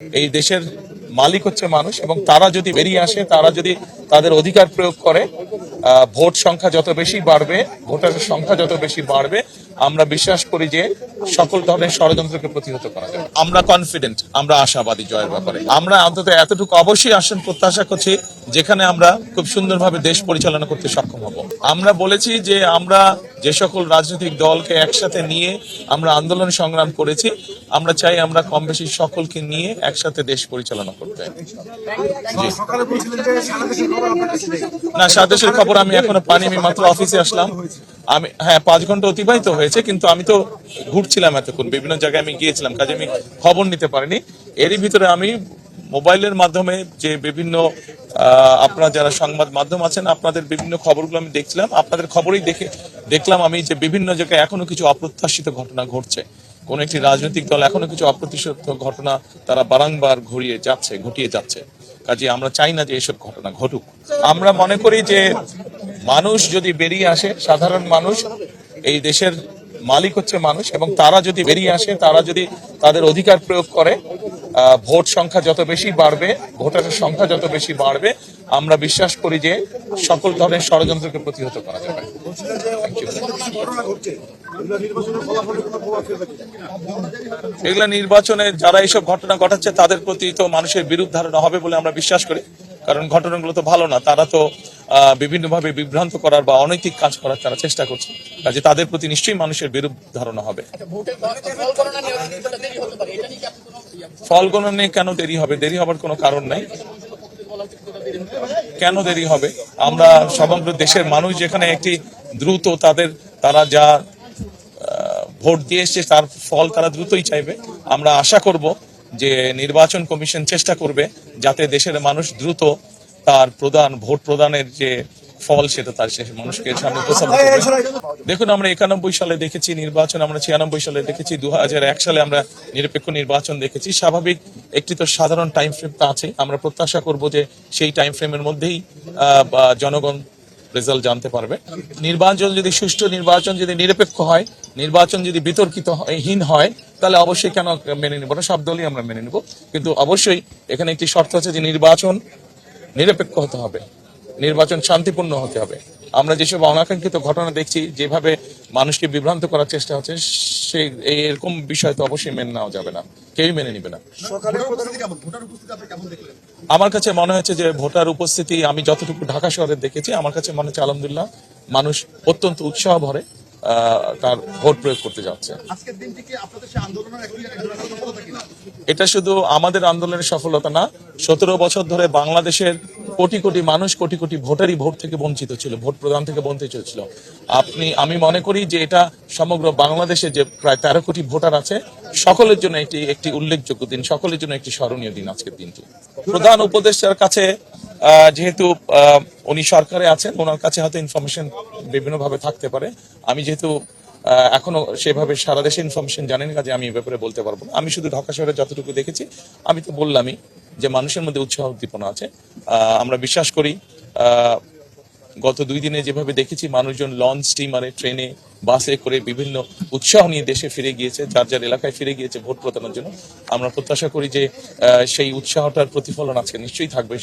এই দেশের মালিক হচ্ছে মানুষ এবং তারা যদি বেরিয়ে আসে, তারা যদি তাদের অধিকার প্রয়োগ করে, ভোট সংখ্যা যত বেশি বাড়বে, ভোটারের সংখ্যা যত বেশি বাড়বে, আমরা বিশ্বাস করি যে সকল ধরনের ষড়যন্ত্রকে প্রতিহত করা যাবে। আমরা কনফিডেন্ট, আমরা আশাবাদী জয়ের ব্যাপারে। আমরা অন্তত এতটুকু অবশ্যই আসন প্রত্যাশা করছি যেখানে আমরা খুব সুন্দরভাবে দেশ পরিচালনা করতে সক্ষম হব। আমরা বলেছি যে আমরা যে সকল রাজনৈতিক দলকে একসাথে নিয়ে আমরা আন্দোলন সংগ্রাম করেছি, আমরা চাই আমরা কম বেশি সকলকে নিয়ে একসাথে দেশ পরিচালনা করতে। না, সারা দেশের খবর আমি এখনো পাইনি, আমি মাত্র অফিসে আসলাম। আমি 5 ঘন্টা অতিবাহিত হয়েছে, কিন্তু আমি তো ঘুরছিলাম এতক্ষণ, বিভিন্ন জায়গায় আমি গিয়েছিলাম, কাজে আমি খবর নিতে পারিনি। এরই ভিতরে আমি মোবাইলের মাধ্যমে যে বিভিন্ন আপনারা যারা সংবাদ মাধ্যম আছেন, আপনাদের বিভিন্ন খবরগুলো আমি দেখছিলাম। আপনাদের খবরেই দেখলাম আমি যে বিভিন্ন জায়গায় এখনো কিছু অপ্রত্যাশিত ঘটনা ঘটছে। কোন একটি রাজনৈতিক দল এখনো কিছু অপ্রত্যাশিত ঘটনা তারা বারংবার ঘটিয়ে যাচ্ছে। কাজে আমরা চাই না যে এসব ঘটনা ঘটুক। আমরা মনে করি যে মানুষ যদি বেরিয়ে আসে, সাধারণ মানুষ, এই দেশের মালিক হচ্ছে মানুষ এবং তারা যদি বেরিয়ে আসে, তারা যদি তাদের অধিকার প্রয়োগ করে, ভোট সংখ্যা যত বেশি বাড়বে, ভোটারের সংখ্যা যত বেশি বাড়বে, আমরা বিশ্বাস করি যে সকল ধরনের ষড়যন্ত্রকে প্রতিহত করা যাবে। এগুলা নির্বাচনে যারা এইসব ঘটনা ঘটাচ্ছে তাদের প্রতি তো মানুষের বিরূপ ধারণা হবে বলে আমরা বিশ্বাস করি, কারণ ঘটনাগুলো তো ভালো না। তারা তো বিভিন্নভাবে বিভ্রান্ত করার বা অনৈতিক কাজ করার তারা চেষ্টা করছে, কাজে তাদের প্রতি নিশ্চয়ই মানুষের বিরূপ ধারণা হবে। ফল গণনা নিয়ে কেন দেরি হবে? দেরি হবার কোনো কারণ নাই। কেন দেরি হবে? আমরা সমগ্র দেশের মানুষ যেখানে একটি দ্রুত তারা যা ভোট দিয়ে এসছে তার ফল তারা দ্রুতই চাইবে। আমরা আশা করব যে নির্বাচন কমিশন চেষ্টা করবে যাতে দেশের মানুষ দ্রুত তার ভোট প্রদানের যে ফল সেটা তার মানুষকে সামনে উপস্থাপন করবে। দেখুন, আমরা 91 সালে দেখেছি নির্বাচন, আমরা 96 সালে দেখেছি, 2001 সালে আমরা নিরপেক্ষ নির্বাচন দেখেছি। স্বাভাবিক একটি তো সাধারণ টাইম ফ্রেম তো আছে। আমরা প্রত্যাশা করব যে সেই টাইম ফ্রেমের মধ্যেই জনগণ রেজাল্ট জানতে পারবে। নির্বাচন যদি সুষ্ঠু, নির্বাচন যদি নিরপেক্ষ হয়, নির্বাচন যদি বিতর্কিতহীন হয়, তাহলে অবশ্যই কেন মেনে নিব না, সব দলই আমরা মেনে নিব। কিন্তু অবশ্যই এখানে একটি শর্ত আছে যে নির্বাচন নিরপেক্ষ হতে হবে, নির্বাচন শান্তিপূর্ণ হতে হবে। আমরা যেসব অনাকাঙ্ক্ষিত ঘটনা দেখছি, যেভাবে মানুষকে বিভ্রান্ত করার চেষ্টা হচ্ছে, সেই এরকম বিষয় তো অবশ্যই মেনে নেওয়া যাবে না, কেউই মেনে নিবে না। আমার কাছে মনে হচ্ছে যে ভোটার উপস্থিতি আমি যতটুকু ঢাকা শহরে দেখেছি, আমার কাছে মনে হচ্ছে আলহামদুলিল্লাহ মানুষ অত্যন্ত উৎসাহ ভরে তার ভোট প্রয়োগ করতে যাচ্ছে। এটা শুধু আমাদের আন্দোলনের সফলতা না, 17 বছর ধরে বাংলাদেশের কোটি কোটি মানুষ, কোটি কোটি ভোটারই ভোট থেকে বঞ্চিত ছিল, ভোট প্রদান থেকে বঞ্চিত ছিল। আমি মনে করি যে এটা সমগ্র বাংলাদেশে যে প্রায় 13 কোটি ভোটার আছে, সকলের জন্য একটি উল্লেখযোগ্য দিন, সকলের জন্য একটি স্মরণীয় দিন আজকের দিনটি। প্রধান উপদেষ্টার কাছে যেহেতু উনি সরকারে আছেন, ওনার কাছে হয়তো ইনফরমেশন বিভিন্নভাবে থাকতে পারে। আমি যেহেতু এখনো সেভাবে সারা দেশে ইনফরমেশন জানেন, কাজে আমি এই ব্যাপারে বলতে পারবো না। আমি শুধু ঢাকা শহরে যতটুকু দেখেছি, আমি তো বললামই যে মানুষের মধ্যে উৎসাহ উদ্দীপনা আছে। আমরা বিশ্বাস করি গত 2 দিনে যেভাবে দেখেছি মানুষজন লঞ্চ, স্টিমারে, ট্রেনে, বাসে করে বিভিন্ন উৎসাহ নিয়ে দেশে ফিরে গিয়েছে, যার যার এলাকায় ফিরে গিয়েছে ভোট প্রদানের জন্য। আমরা প্রত্যাশা করি যে সেই উৎসাহটার প্রতিফলন আজকে নিশ্চয়ই থাকবে।